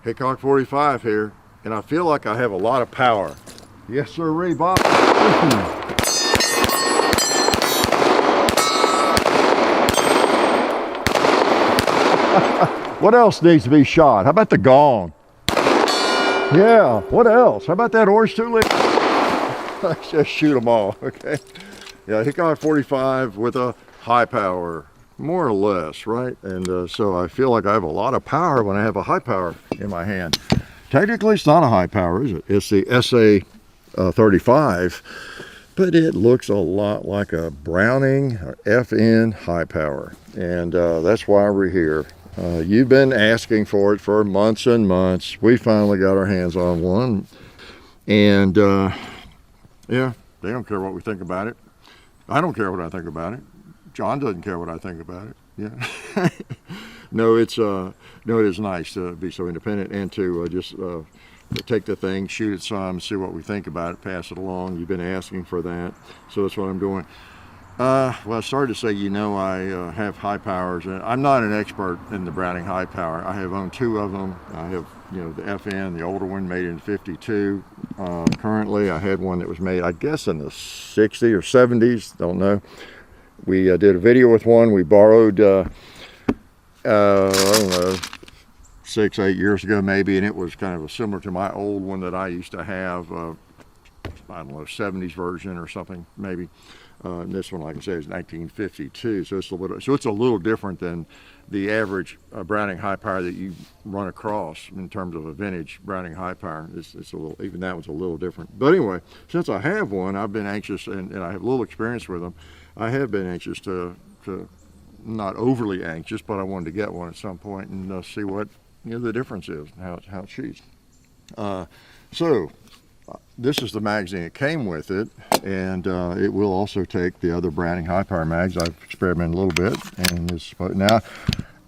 Hickok 45 here, and I feel like I have a lot of power. Yes, sir, Ray Bob. What else needs to be shot? How about the gong? Yeah, what else? How about that orange tulip? Let's just shoot them all, okay? Yeah, Hickok 45 with a high power, more or less, right? And so I feel like I have a lot of power when I have a high power in my hand. Technically, it's not a high power, is it? It's the SA-35, but it looks a lot like a Browning or FN high power, and that's why we're here. You've been asking for it for months and months. We finally got our hands on one, and yeah, they don't care what we think about it. I don't care what I think about it. John doesn't care what I think about it. Yeah. No, it is nice to be so independent and to just take the thing, shoot it some, see what we think about it, pass it along. You've been asking for that, so that's what I'm doing. Well, I started to say, I have high powers, and I'm not an expert in the Browning high power. I have owned two of them. I have, the FN, the older one, made in '52. Currently, I had one that was made, I guess, in the '60s or '70s. Don't know. We did a video with one. We borrowed, I don't know, 6-8 years ago maybe, and it was kind of similar to my old one that I used to have. I don't know, '70s version or something maybe. And this one, like I said, is 1952, so it's a little different than the average Browning high power that you run across in terms of a vintage Browning high power. It's a little, even that one's a little different. But anyway, since I have one, I've been anxious, and I have a little experience with them. I have been anxious to not overly anxious, but I wanted to get one at some point and see what the difference is, and how it shoots. So. This is the magazine that came with it, and it will also take the other Browning high power mags. I've experimented a little bit, and now,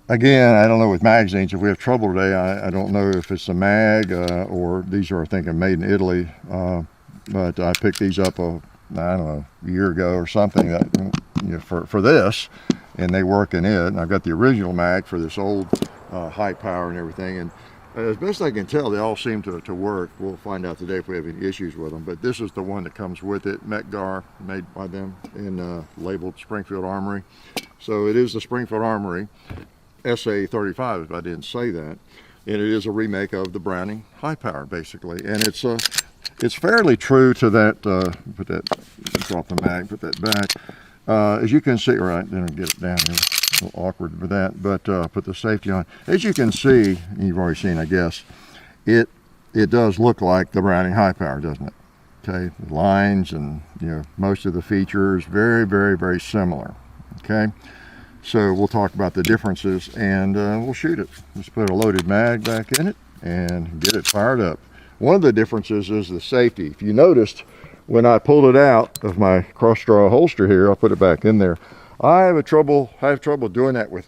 again, I don't know with magazines. If we have trouble today, I don't know if it's a mag or these are, I think, made in Italy. But I picked these up I don't know, a year ago or something that for this, and they work in it. And I've got the original mag for this old high power and everything, and as best I can tell, they all seem to work. We'll find out today if we have any issues with them. But this is the one that comes with it, Metgar, made by them, and labeled Springfield Armory. So it is the Springfield Armory SA-35, if I didn't say that. And it is a remake of the Browning high power, basically. And it's fairly true to that. Put that, drop the mag, put that back. As you can see, right, then I'll get it down here. A little awkward with that, but put the safety on. As you can see, you've already seen, I guess, it does look like the Browning high power, doesn't it? Okay, the lines and most of the features very, very, very similar. Okay, so we'll talk about the differences and we'll shoot it. Let's put a loaded mag back in it and get it fired up. One of the differences is the safety. If you noticed, when I pulled it out of my cross-draw holster here, I'll put it back in there. I have trouble doing that with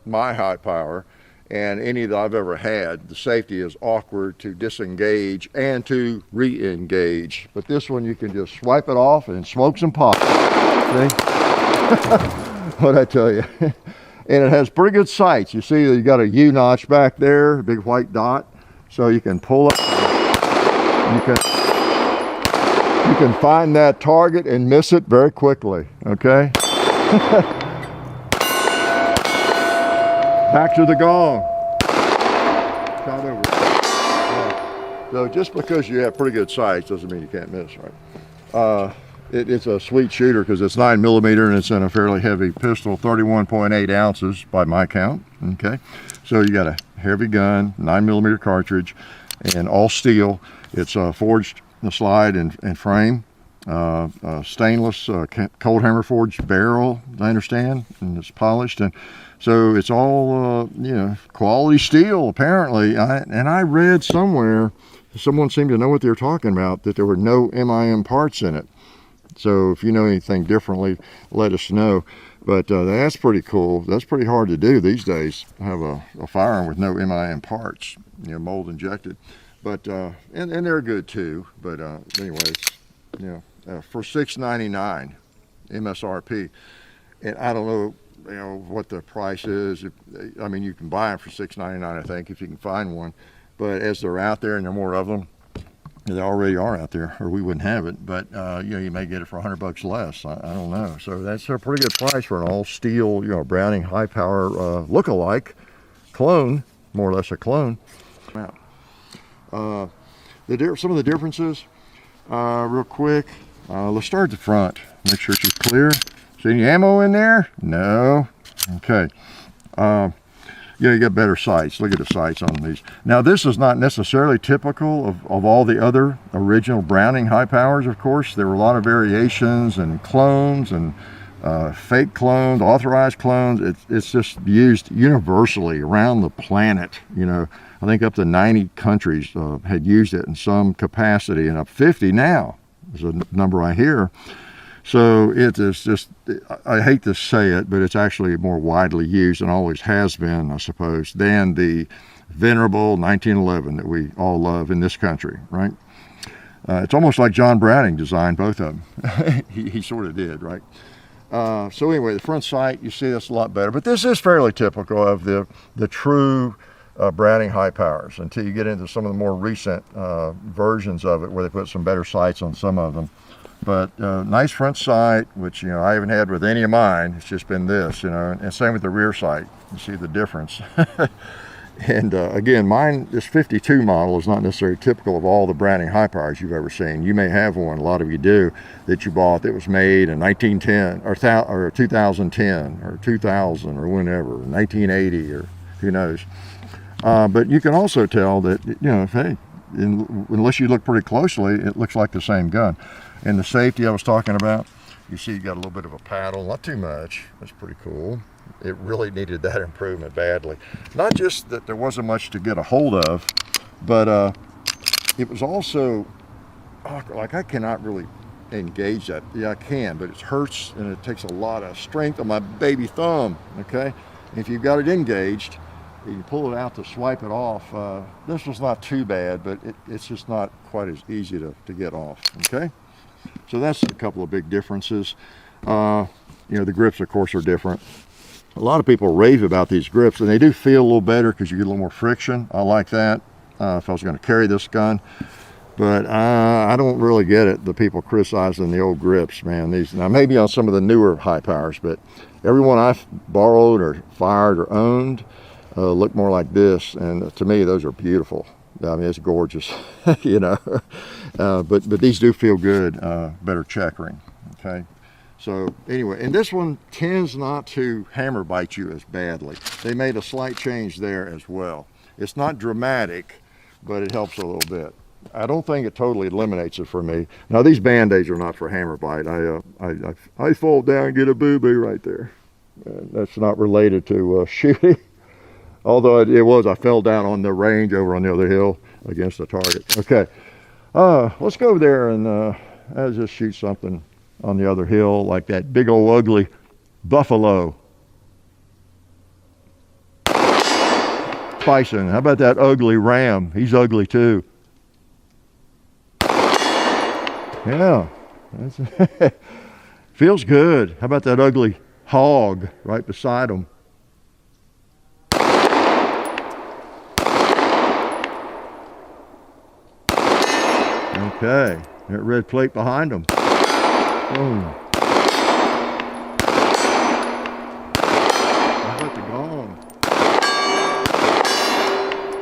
my high power, and any that I've ever had. The safety is awkward to disengage and to re-engage. But this one, you can just swipe it off and smoke some pot. See? What'd I tell you? And it has pretty good sights. You see, you got a U notch back there, a big white dot, so you can pull up. You can find that target and miss it very quickly. Okay. Back to the gong. Shot over. So just because you have pretty good sights doesn't mean you can't miss, right? It's a sweet shooter because it's 9mm and it's in a fairly heavy pistol, 31.8 ounces by my count. Okay, so you got a heavy gun, 9mm cartridge, and all steel. It's forged in the slide and frame. Stainless cold hammer forged barrel, I understand, and it's polished, and so it's all quality steel apparently. I read somewhere, someone seemed to know what they were talking about, that there were no MIM parts in it. So if you know anything differently, let us know. But that's pretty cool. That's pretty hard to do these days, have a firearm with no MIM parts, mold injected. But and they're good too. But anyways, for $6.99 MSRP, and I don't know what the price is. I mean, you can buy them for $6.99, I think, if you can find one. But as they're out there and there are more of them, they already are out there, or we wouldn't have it. But you know, you may get it for $100 less. I don't know. So that's a pretty good price for an all steel, you know, Browning high power look-alike clone, more or less a clone. Some of the differences, real quick. Let's start at the front. Make sure she's clear. See any ammo in there? No. Okay. Yeah, you get better sights. Look at the sights on these. Now, this is not necessarily typical of all the other original Browning high powers, of course. There were a lot of variations and clones and fake clones, authorized clones. It's just used universally around the planet. You know, I think up to 90 countries had used it in some capacity, and up 50 now is a number I hear. So it is just, I hate to say it, but it's actually more widely used and always has been, I suppose, than the venerable 1911 that we all love in this country, right? It's almost like John Browning designed both of them. he sort of did, right? So anyway, the front sight, you see that's a lot better. But this is fairly typical of the true Browning high powers until you get into some of the more recent versions of it where they put some better sights on some of them. But nice front sight, which, you know, I haven't had with any of mine. It's just been this, you know, and same with the rear sight. You see the difference. And again, mine, this 52 model is not necessarily typical of all the Browning high powers you've ever seen. You may have one, a lot of you do, that you bought that was made in 1910 or 2010 or 2000 or whenever, 1980 or who knows. But you can also tell that, you know, hey, unless you look pretty closely, it looks like the same gun. And the safety I was talking about, you see you got a little bit of a paddle, not too much. That's pretty cool. It really needed that improvement badly. Not just that there wasn't much to get a hold of, but it was also, like I cannot really engage that. Yeah, I can, but it hurts and it takes a lot of strength on my baby thumb, okay? And if you've got it engaged, you pull it out to swipe it off. This was not too bad, but it's just not quite as easy to get off, okay? So that's a couple of big differences. You know, the grips, of course, are different. A lot of people rave about these grips, and they do feel a little better because you get a little more friction. I like that if I was going to carry this gun. But I don't really get it, the people criticizing the old grips, man. These, now, maybe on some of the newer high powers, but everyone I've borrowed or fired or owned look more like this, and to me, those are beautiful. I mean, it's gorgeous, you know. But these do feel good, better checkering, okay? So anyway, and this one tends not to hammer bite you as badly. They made a slight change there as well. It's not dramatic, but it helps a little bit. I don't think it totally eliminates it for me. Now, these Band-Aids are not for hammer bite. I fall down and get a boo-boo right there. That's not related to shooting. Although it was, I fell down on the range over on the other hill against the target. Okay, let's go over there and I'll just shoot something on the other hill, like that big old ugly buffalo. Bison, how about that ugly ram? He's ugly too. Yeah, that's feels good. How about that ugly hog right beside him? Okay, that red plate behind them. Boom. How about the gong?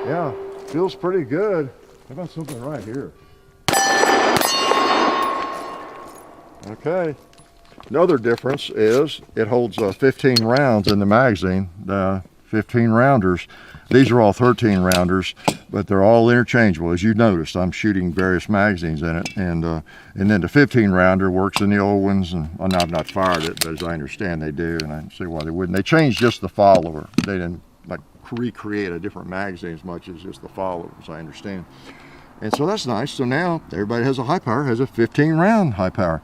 Yeah, feels pretty good. How about something right here? Okay. Another difference is it holds 15 rounds in the magazine, 15 rounders. These are all 13 rounders, but they're all interchangeable. As you noticed, I'm shooting various magazines in it, and then the 15 rounder works in the old ones, and I've not fired it, but as I understand they do, and I see why they wouldn't. They changed just the follower. They didn't like recreate a different magazine as much as just the follower, as I understand. And so that's nice. So now everybody has a high power, has a 15 round high power.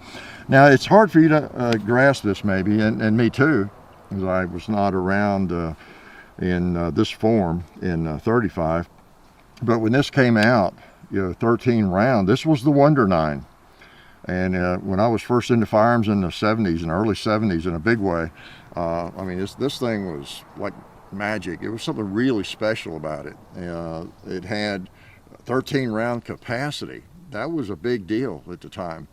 Now it's hard for you to grasp this maybe, and me too, because I was not around in this form in 35. But when this came out, you know, 13 round, this was the Wonder 9. And when I was first into firearms in the 70s and early 70s in a big way, I mean, this thing was like magic. It was something really special about it. It had 13 round capacity. That was a big deal at the time.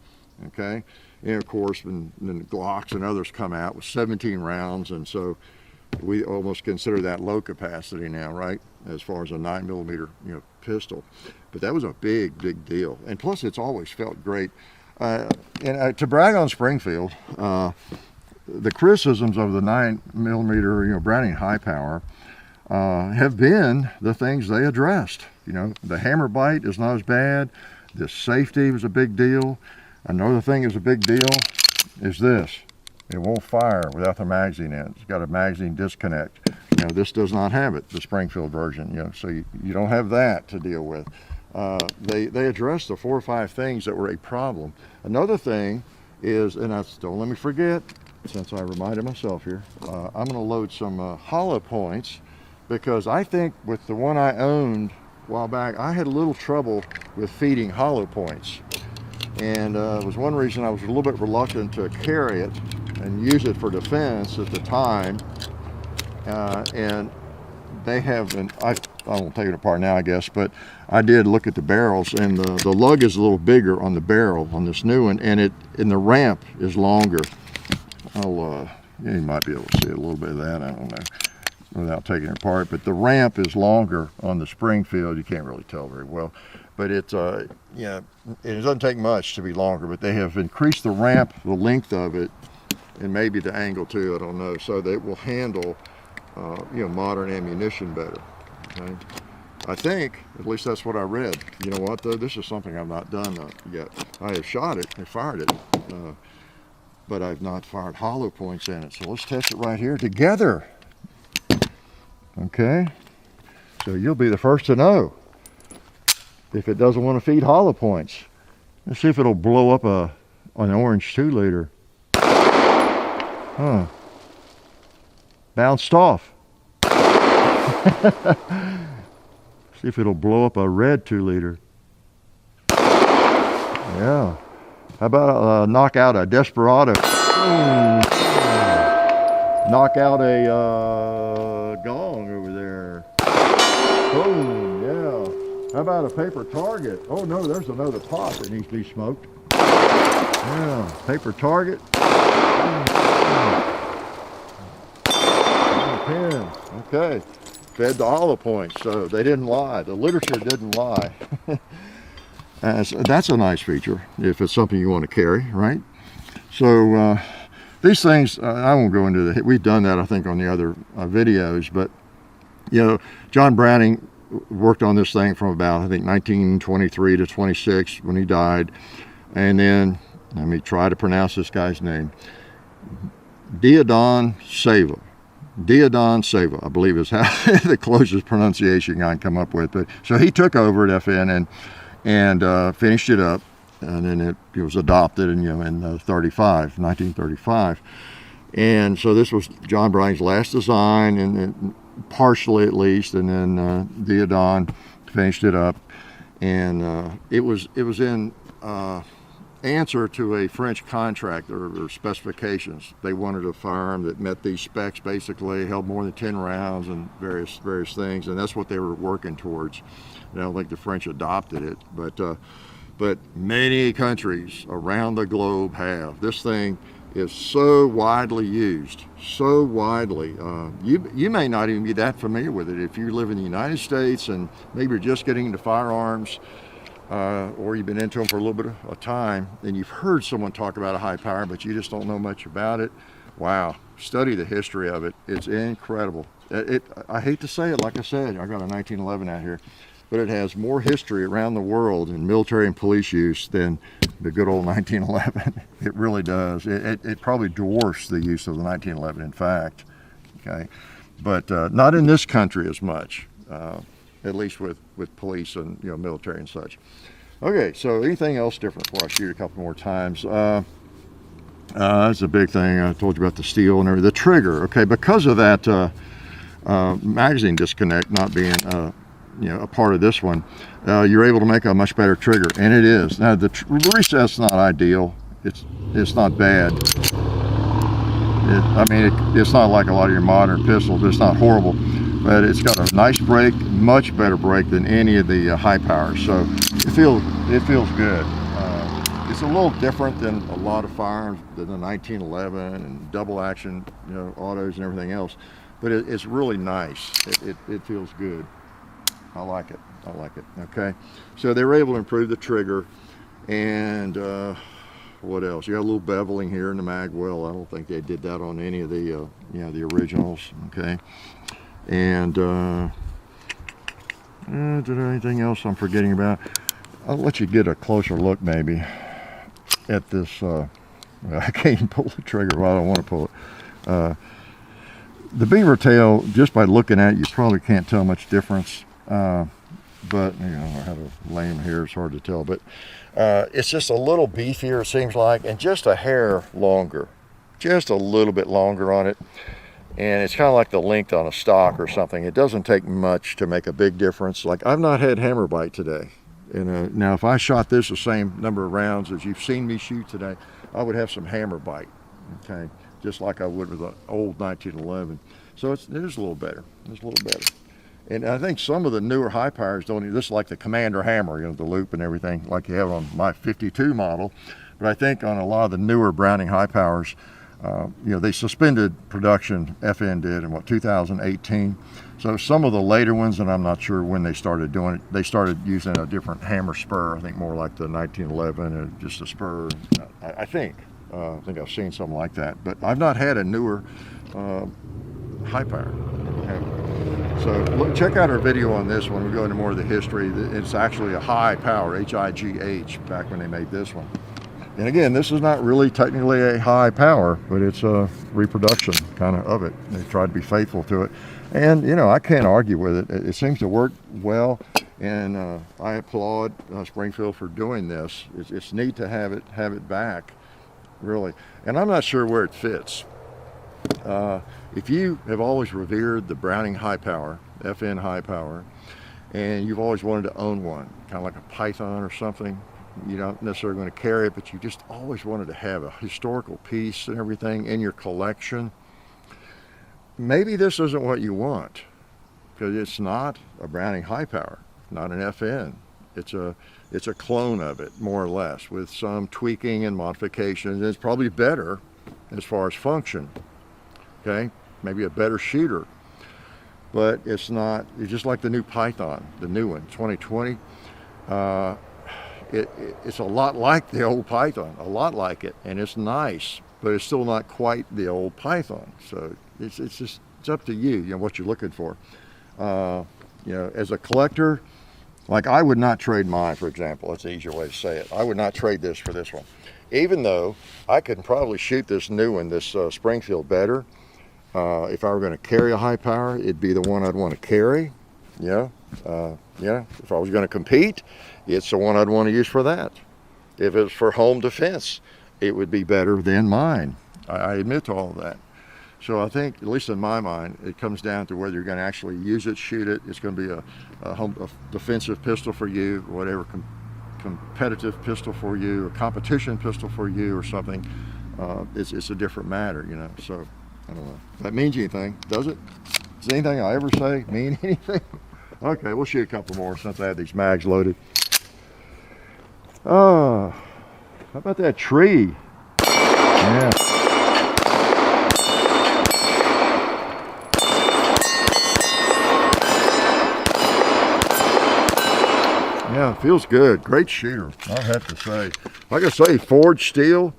Okay, and of course, when the Glocks and others come out with 17 rounds, and so we almost consider that low capacity now, right? As far as a 9mm, pistol. But that was a big, big deal. And plus, it's always felt great. And to brag on Springfield, the criticisms of the 9mm, Browning high power have been the things they addressed. The hammer bite is not as bad. The safety was a big deal. Another thing is a big deal is this. It won't fire without the magazine in it. It's got a magazine disconnect. This does not have it, the Springfield version, so you don't have that to deal with. They addressed the 4 or 5 things that were a problem. Another thing is, and don't let me forget, since I reminded myself here, I'm going to load some hollow points, because I think with the one I owned a while back, I had a little trouble with feeding hollow points. And it was one reason I was a little bit reluctant to carry it and use it for defense at the time. And they have, and I won't take it apart now, I guess, but I did look at the barrels, and the lug is a little bigger on the barrel on this new one, and the ramp is longer. You might be able to see a little bit of that, I don't know, without taking it apart, but the ramp is longer on the Springfield. You can't really tell very well, but it doesn't take much to be longer, but they have increased the ramp, the length of it, and maybe the angle too, I don't know, so that it will handle modern ammunition better. Okay? I think, at least that's what I read. You know what though, this is something I've not done yet. I have shot it, I fired it, but I've not fired hollow points in it. So let's test it right here together. Okay, so you'll be the first to know if it doesn't want to feed hollow points. Let's see if it'll blow up an orange 2-liter. Bounced off. See if it'll blow up a red 2-liter. Yeah. How about knock out a Desperado? Knock out a gong over there. Boom, yeah. How about a paper target? Oh no, there's another pot that needs to be smoked. Yeah, paper target. Pin. Okay, fed the hollow points, so they didn't lie. The literature didn't lie. That's a nice feature if it's something you want to carry, right? So these things, I won't go into we've done that I think on the other videos, but John Browning worked on this thing from about, I think, 1923 to 26 when he died. And then, let me try to pronounce this guy's name. Diodon Seva, I believe is how the closest pronunciation I can come up with. But so he took over at FN and finished it up, and then it was adopted in 1935. And so this was John Browning's last design, and partially at least, and then Diodon finished it up, and it was in answer to a French contract or specifications. They wanted a firearm that met these specs, basically held more than 10 rounds and various things, and that's what they were working towards. And I don't think the French adopted it, but many countries around the globe have. This thing is so widely used, so widely. You may not even be that familiar with it if you live in the United States and maybe you're just getting into firearms, or you've been into them for a little bit of time, and you've heard someone talk about a high power, but you just don't know much about it. Wow, study the history of it. It's incredible. I hate to say it, like I said, I got a 1911 out here, but it has more history around the world in military and police use than the good old 1911. It really does. It probably dwarfs the use of the 1911, in fact. Okay, but not in this country as much. At least with police and military and such. Okay, so anything else different before I shoot a couple more times? That's a big thing. I told you about the steel and everything. The trigger, okay, because of that magazine disconnect not being a part of this one, you're able to make a much better trigger, and it is. Now the reset's not ideal. It's not bad. It's not like a lot of your modern pistols. It's not horrible, but it's got a nice brake, much better brake than any of the high powers. So it feels good. It's a little different than a lot of firearms, than the 1911 and double action, autos and everything else. But it's really nice. It feels good. I like it. Okay, so they were able to improve the trigger, and what else? You got a little beveling here in the mag well. I don't think they did that on any of the the originals. Okay, and did there anything else I'm forgetting about? I'll let you get a closer look maybe at this. I can't even pull the trigger. Well, I don't want to pull it. The beaver tail, just by looking at it, you probably can't tell much difference. But I have a lame here, it's hard to tell, but it's just a little beefier, it seems like, and just a hair longer, just a little bit longer on it. And it's kind of like the length on a stock or something. It doesn't take much to make a big difference. Like, I've not had hammer bite today. And now if I shot this the same number of rounds as you've seen me shoot today, I would have some hammer bite, okay, just like I would with an old 1911. So it is a little better. It's a little better. And I think some of the newer high powers don't even, this is like the Commander hammer, the loop and everything, like you have on my 52 model. But I think on a lot of the newer Browning high powers, they suspended production, FN did, in 2018. So some of the later ones, and I'm not sure when they started doing it, they started using a different hammer spur, I think more like the 1911, and just a spur, I think I've seen something like that. But I've not had a newer high power. So check out our video on this one. We go into more of the history. It's actually a high power, H-I-G-H, back when they made this one. And again, this is not really technically a high power, but it's a reproduction kind of it. They tried to be faithful to it. And, I can't argue with it. It seems to work well, and I applaud Springfield for doing this. It's neat to have it back, really. And I'm not sure where it fits. If you have always revered the Browning high power, FN high power, and you've always wanted to own one, kind of like a Python or something, you're not necessarily going to carry it, but you just always wanted to have a historical piece and everything in your collection, maybe this isn't what you want, because it's not a Browning high power, not an FN. It's a clone of it, more or less, with some tweaking and modifications. It's probably better as far as function. Okay, maybe a better shooter, but it's not. It's just like the new Python, the new one, 2020. It's a lot like the old Python, a lot like it, and it's nice, but it's still not quite the old Python. So it's up to you, what you're looking for. As a collector, like, I would not trade mine, for example. That's an easier way to say it. I would not trade this for this one, even though I could probably shoot this new one, this Springfield, better. If I were going to carry a high power, it'd be the one I'd want to carry. If I was going to compete, it's the one I'd want to use for that. If it's for home defense, it would be better than mine. I admit to all of that. So I think, at least in my mind, it comes down to whether you're going to actually use it, shoot it. It's going to be a defensive pistol for you, whatever competitive pistol for you, a competition pistol for you, or something. It's a different matter, So I don't know if that means anything. Does it? Does anything I ever say mean anything? Okay, we'll shoot a couple more since I have these mags loaded. Oh, how about that tree? Yeah. Yeah, it feels good. Great shooter, I have to say. Like I say, forged steel.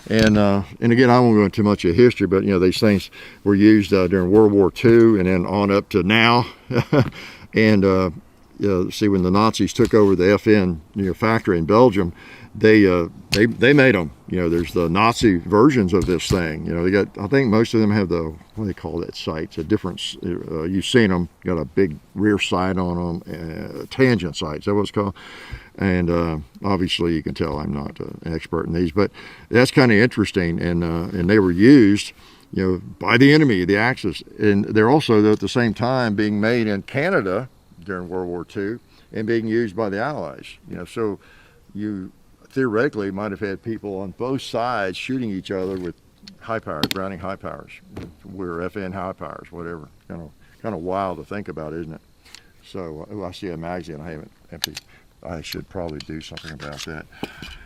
And again, I won't go into too much of history, but these things were used during World War II and then on up to now. And see, when the Nazis took over the FN factory in Belgium, they made them. There's the Nazi versions of this thing. They got, I think most of them have the, what do they call that sight? It's a different. You've seen them. Got a big rear sight on them, tangent sights. Is that what it's called? And obviously, you can tell I'm not an expert in these, but that's kind of interesting. And they were used, by the enemy, the Axis, and they're also at the same time being made in Canada during World War II and being used by the Allies. So you theoretically might have had people on both sides shooting each other with high powers, Browning high powers, we're FN high powers, whatever. Kind of wild to think about, isn't it? So I see a magazine I haven't emptied. I should probably do something about that.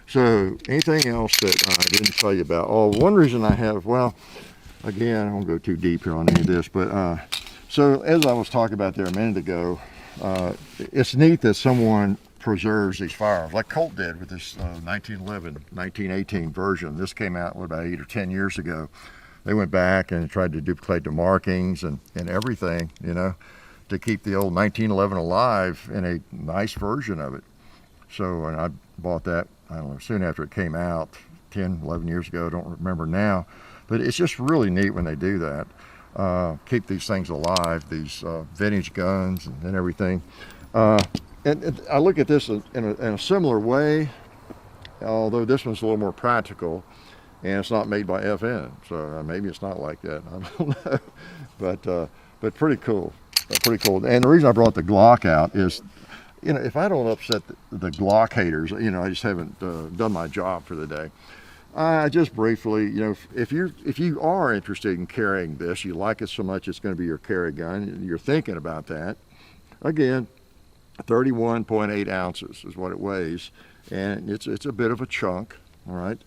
So anything else that I didn't tell you about? Oh, one reason I have, well, again, I won't go too deep here on any of this, but so as I was talking about there a minute ago, it's neat that someone preserves these firearms, like Colt did with this 1911, 1918 version. This came out, what, about 8 or 10 years ago. They went back and tried to duplicate the markings and everything, you know, to keep the old 1911 alive in a nice version of it. So, and I bought that, I don't know, soon after it came out, 10, 11 years ago, I don't remember now. But it's just really neat when they do that. Keep these things alive, these vintage guns and everything. And I look at this in a similar way, although this one's a little more practical, and it's not made by FN, so maybe it's not like that. I don't know, but pretty cool, pretty cool. And the reason I brought the Glock out is, you know, if I don't upset the Glock haters, you know, I just haven't done my job for the day. Just briefly, you know, if you are interested in carrying this, you like it so much it's going to be your carry gun, you're thinking about that. Again, 31.8 ounces is what it weighs, and it's a bit of a chunk. All right,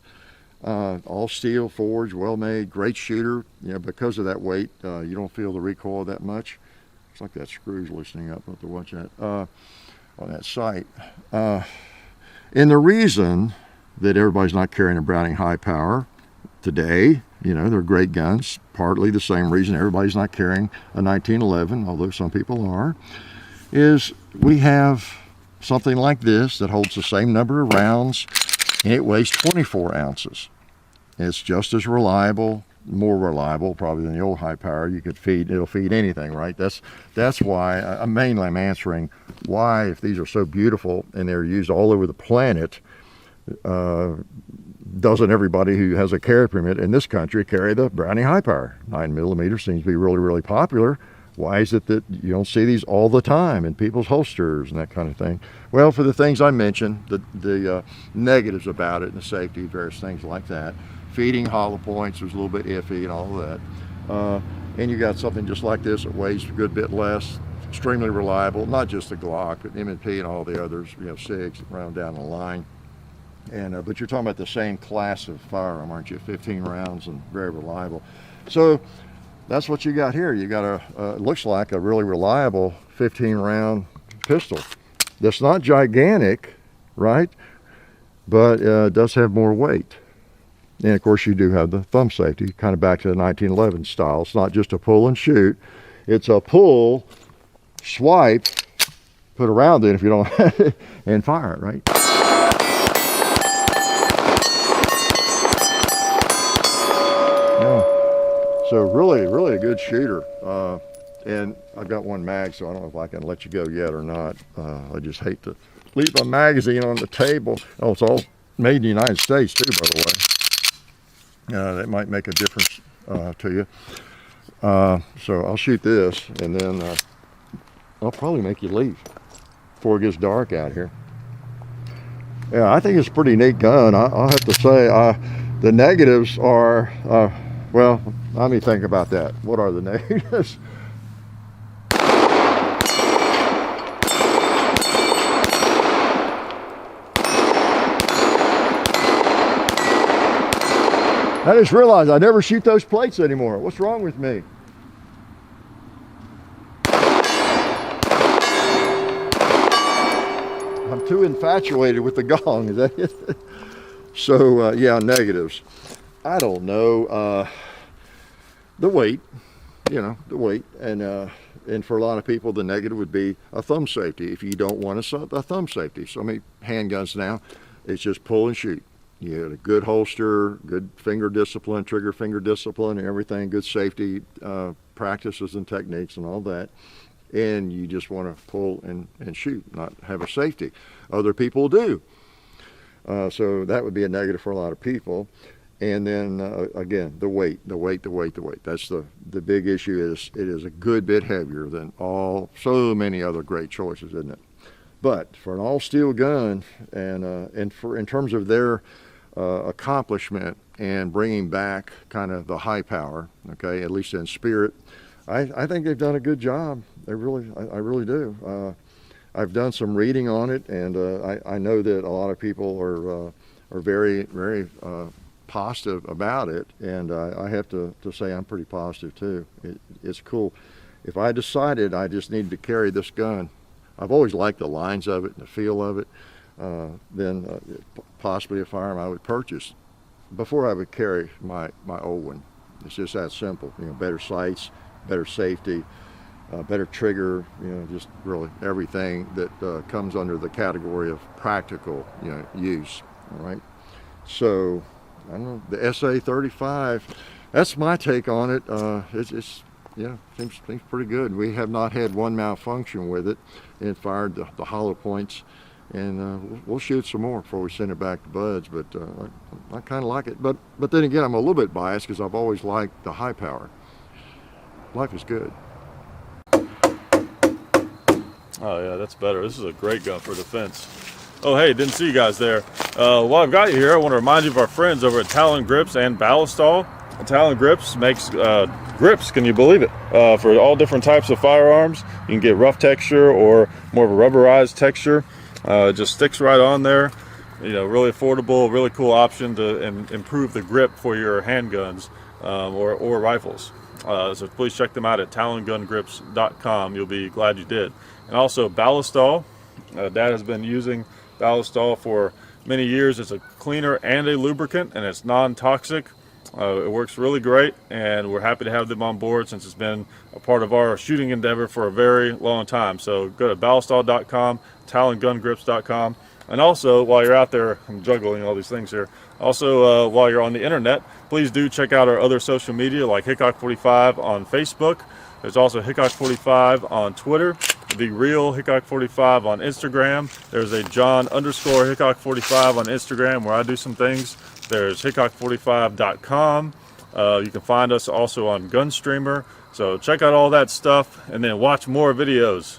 all steel, forged, well made, great shooter. You know, because of that weight, you don't feel the recoil that much. It's like that screw's loosening up. I have to watch that on that sight. And the reason that everybody's not carrying a Browning high power today, you know, they're great guns, partly the same reason everybody's not carrying a 1911, although some people are, is we have something like this that holds the same number of rounds, and it weighs 24 ounces. It's just as reliable, more reliable probably than the old high power. You could feed, it'll feed anything, right? That's why I'm answering why, if these are so beautiful and they're used all over the planet, doesn't everybody who has a carry permit in this country carry the Browning high power? 9mm seems to be really, really popular. Why is it that you don't see these all the time in people's holsters and that kind of thing? Well, for the things I mentioned, the negatives about it and the safety, various things like that. Feeding hollow points was a little bit iffy and all of that. And you got something just like this that weighs a good bit less, extremely reliable, not just the Glock, but M&P and all the others, you know, SIGs that round down the line. And but you're talking about the same class of firearm, aren't you? 15 rounds and very reliable. So that's what you got here. You got it looks like a really reliable 15 round pistol. That's not gigantic, right? But does have more weight. And of course you do have the thumb safety, kind of back to the 1911 style. It's not just a pull and shoot. It's a pull, swipe, put a round in if you don't have it, and fire it, right? So really, really a good shooter. And I've got one mag, so I don't know if I can let you go yet or not. I just hate to leave a magazine on the table. Oh, it's all made in the United States too, by the way. That might make a difference to you. So I'll shoot this, and then I'll probably make you leave before it gets dark out here. Yeah, I think it's a pretty neat gun. I'll have to say the negatives are, well, let me think about that. What are the negatives? I just realized I never shoot those plates anymore. What's wrong with me? I'm too infatuated with the gong, is that it? So, yeah, negatives. I don't know. The weight, you know, the weight. And for a lot of people, the negative would be a thumb safety if you don't want a thumb safety. So many handguns now, it's just pull and shoot. You had a good holster, good finger discipline, trigger finger discipline and everything, good safety practices and techniques and all that. And you just want to pull and shoot, not have a safety. Other people do. So that would be a negative for a lot of people. And then again, the weight. That's the big issue. Is it is a good bit heavier than so many other great choices, isn't it? But for an all steel gun, and in terms of their accomplishment and bringing back kind of the high power, okay, at least in spirit. I think they've done a good job. They really, I really do. I've done some reading on it, and I know that a lot of people are very, very positive about it, and I have to say I'm pretty positive too. It's cool. If I decided I just needed to carry this gun, I've always liked the lines of it and the feel of it, then possibly a firearm I would purchase before I would carry my old one. It's just that simple. You know, better sights, better safety, better trigger, you know, just really everything that comes under the category of practical, you know, use. All right. So I don't know, the SA-35. That's my take on it. It's yeah, seems pretty good. We have not had one malfunction with it. It fired the hollow points, and we'll shoot some more before we send it back to buds. But I kind of like it. But then again, I'm a little bit biased because I've always liked the high power. Life is good. Oh yeah, that's better. This is a great gun for defense. Oh hey, didn't see you guys there. While I've got you here, I want to remind you of our friends over at Talon Grips and Ballistol. Talon Grips makes grips, can you believe it, for all different types of firearms. You can get rough texture or more of a rubberized texture. It just sticks right on there. You know, really affordable, really cool option to improve the grip for your handguns or rifles. So please check them out at talongungrips.com. You'll be glad you did. And also Ballistol. Dad has been using Ballistol for many years. It's a cleaner and a lubricant, and it's non-toxic. It works really great, and we're happy to have them on board since it's been a part of our shooting endeavor for a very long time. So go to ballistol.com, talongungrips.com, and also while you're out there, I'm juggling all these things here. Also, while you're on the internet, please do check out our other social media like Hickok45 on Facebook. There's also Hickok45 on Twitter, The Real Hickok45 on Instagram. There's a John_Hickok45 on Instagram where I do some things. There's Hickok45.com. You can find us also on Gunstreamer. So check out all that stuff and then watch more videos.